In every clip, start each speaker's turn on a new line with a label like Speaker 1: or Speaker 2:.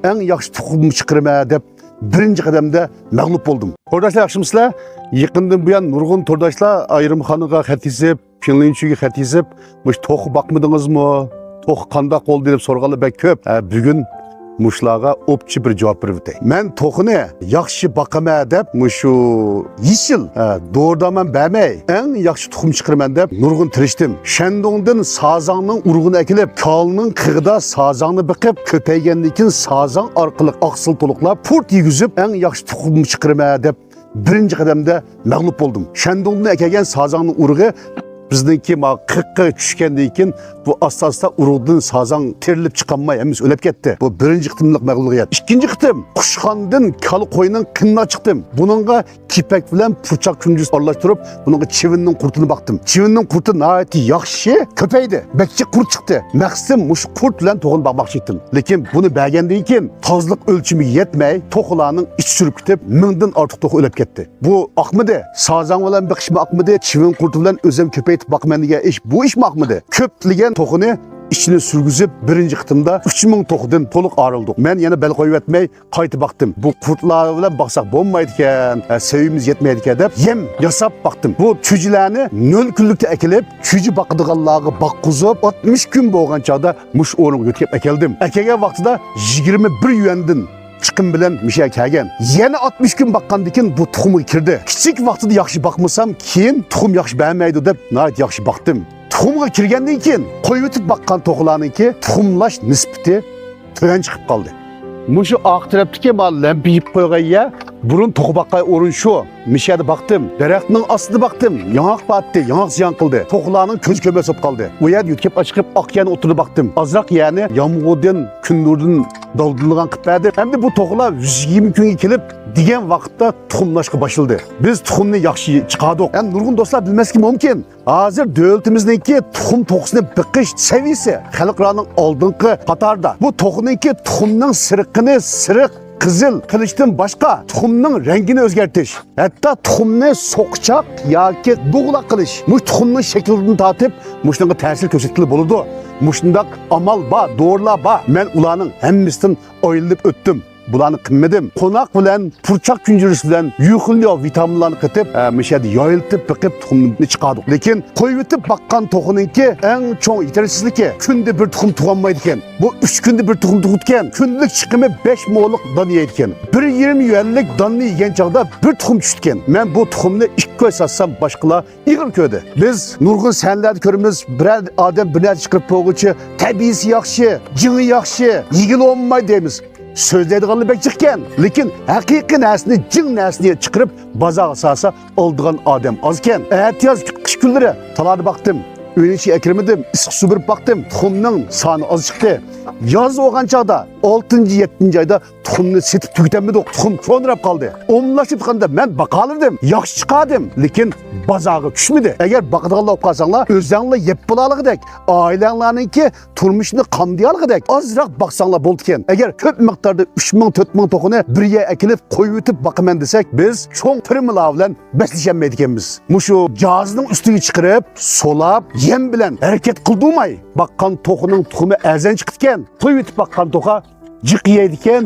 Speaker 1: eng yaxshi tuxum chiqirma deb birinchi qadamda mag'lub bo'ldim. To'rdoshlar yaxshimisizlar? Yaqindan buyon nurg'un to'rdoshlar Ayrimxonga xat yozib, Pinlinchiga xat yozib, "Mush to'q baqmadingizmi? To'q qanday qoldi?" deb so'rag'anlar bek ko'p. Bugun mushlarga opchi bir javob berib o'tay. Men to'qini yaxshi baqaman deb mushu yishil doğrudan bermay, eng yaxshi tuxum chiqiraman deb nurg'un tirishdim. Shandongdan sazangning urug'ini akilib, kolning qig'ida sazangni biqib, ko'paygandan keyin sazang orqali oqsil to'liqlab, purt yegizib, eng yaxshi tuxum chiqiraman deb birinchi qadamda mag'lub bo'ldim. Shandongdan akagan sazangning urug'i bizningki ma 40ga tushgandan keyin bu asosda urug'dan sazang terilib chiqolmay emas o'lib ketdi. Bu birinchi qitimliq mag'lubiyat. Ikkinchi qitim qushxondan kal qo'yning qinna chiqdim. Buningga kipak bilan purchaq kunjus aralashtirib, buningga chivinning qurtini baqdim. Chivinning qurti nihoyat yaxshi ko'paydi. Bakchi qurt chiqdi. Maqsadim mush qurt bilan to'g'on baqmoqchi edim. Lekin buni bergandan keyin tozliq o'lchimiga yetmay, to'qlarning ich surib ketib, mingdan ortiq to'q o'lib ketdi. Bu oqmidi. Sazang bilan biqishma oqmidi, chivin qurti bilan o'zim ko'payib bakman degan ish bu ish maqmidi. Ko'pligan to'qini içini sürgüzüp birinci kıtımda 3000 to'qdan to'liq ayrıldık. Men yana bel qo'yib etmey qaytib baqdim. Bu qurtlar bilan baqsaq bo'lmaydi ekan, sevimiz yetmaydi ekan deb yem yasab baqdim. Bu chujilarni 0 kunlikda akilib, chuji baqadiganlarga baqquzib 60 kun bo'lgan chaqda mush o'rniga yo'tkab akeldim. Akagan vaqtida 21 yuandin chiqim bilan misha kelgan. Yana 60 kun baqqandan keyin bu tuxumga kirdi. Kichik vaqtida yaxshi baqmasam, keyin tuxum yaxshi bermaydi deb nihoyat yaxshi baqdim. Tuxumga kirgandan keyin qo'yib o'tib baqqan to'qlarningki tuxumlash nisbati tuvan chiqib qoldi. Mushu oq tarafdagi mal lampi yib qo'ygan ya, burun to'qib baqqay o'rin shu. Mishada baqdim, daraxtning ostida baqdim, yong'oq patdi, yong'oq ziyon qildi. To'qlarning ko'z ko'mas bo'lib qoldi. U yer yutkab chiqib oqgan o'tirib baqdim. Azroq ya'ni yomg'irdan, kundurdan doldilgan qilib endi bu to'qlar 120 kunga kelib degan vaqtda tuxumlashga başladı. Biz tuxumni yaxshi chiqardik. Endi nurg'un do'stlar bilmasligi mumkin. Hozir davlatimizningki tuxum to'qisini biqish saviyasi xalqlarning oldingi qatorda. Bu to'qninki tuxumning siriqini siriq qizil qilishdan boshqa tuxumning rangini o'zgartirish, hatto tuxumni so'qchoq yoki bo'g'laq qilish, mush tuxumning shaklini tortib, mushunga ta'sir ko'rsatilib bo'ladi. Mushundaq amal bor, dorilar bor. Men ularning hammasidan o'yilib o'tdim. Bularni qilmadim. Qo'noq bilan, purchaq kunjurisi bilan yuqilli vitaminlarni qitib, mishadi yoyiltib, biqib tuxumni chiqardik. Lekin qo'yib o'tib baqqan to'qininki eng cho'ng yetarlizligi kunda bir tuxum tug'olmaydi ekan. Bu 3 kunda bir tuxum tug'utgan. Kunlik chiqimi 5 mo'liq don yeydi ekan. 1.20 yuanlik donni yegan chaqda bir tuxum tushgan. Men bu tuxumni 2 koy satsam boshqalar ig'ir ko'rdi. Biz nurg'un sanlarda ko'ramiz, bir odam bir narsa chiqarib qo'yguchi, tabiiysi yaxshi, jini yaxshi, yigil olmaydi deymiz. Sözleydiğanlı bek çıkken, lekin haqiqiy narsani jin narsani chiqirib bozorga salsa oldigan odam ozken. Ertiyaz qish kunlari talarga baqdim, uyni ichi akirmadim, issiq suv berib baqdim, tuxumning soni oz chiqdi. Yoz bo'lgan chaqda 6-7 oyda tuxumni setib tugatamadik, tuxum ko'nrab qoldi. Omlashib qanda men baqalardim, yaxshi chiqardim, lekin bozorga tushmadi. Agar baqadiganlar olib qolsanglar, o'zinglar yeb bo'laligidek, oilanglarningki turmushni qamdayaligidek ozroq baqsanglar bo'ldi ekan. Agar ko'p miqdorda 3000-4000 to'qini birga akilib qo'yib o'tib baqaman desak, biz cho'ng firmalar bilan beslashamaydi ekanmiz. Mushu jazning ustiga chiqirib, solab, yem bilan harakat qildimay, baqqan to'qining tuxumi azan chiqdi ekan. Qo'yib o'tib baqqan to'qa jiq yeydi ekan,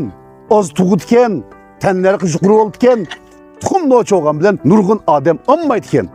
Speaker 1: oz tug'ut ekan, tanlari yuqori bo'ldi ekan. Tuxum nochi olgan bilan nurg'un odam olmaydi ekan.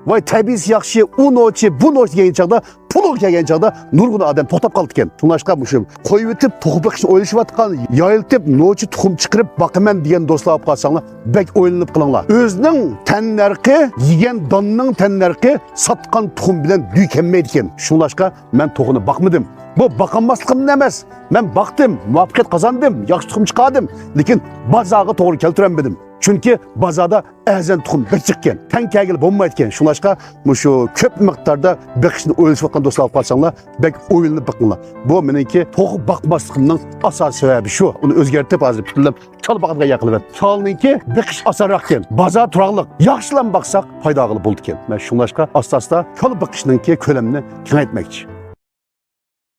Speaker 1: Voy tabiiysi yaxshi, u nochi, bu nochi degan chaqda, pul kelgan chaqda nurg'un odam to'xtab qoldi ekan. Tunashqa mushum qo'yib o'tib to'qib biqishni o'ylashayotgan, yoyiltib nochi tuxum chiqirib baqaman degan do'stlar olib qolsanglar, bek o'ylanib qilinglar. O'zining tanlarqi, yegan donning tanlarqi sotgan tuxum bilan düykenmaydi ekan. Shunlashqa men to'qini baqmadim. Bu baqanmasligim emas. Men baqdim, muvaffaqiyat qozondim, yaxshi tuxum chiqardim, lekin bozorga to'g'ri keltirolmadim. Chunki bozorda azan tuxum bir chiqqan, tankagil bo'lmaydi ekan. Shunlashqa mushu ko'p miqdorda biqishni o'ylashayotgan do'stlar olib qolsanglar, bek o'ylanib baqinglar. Bu meniki to'g'ri baqmasligimning asosiy sababi shu. Uni o'zgartirib hozir butunlab chol baqadigan yaqilib. Cholninki biqish osonroq ekan. Bozor turaqliq, yaxshilan baqsaq foyda qilib bo'ldi ekan. Men shunlashqa asta-asta chol biqishninki ko'lamini kengaytmoqchi.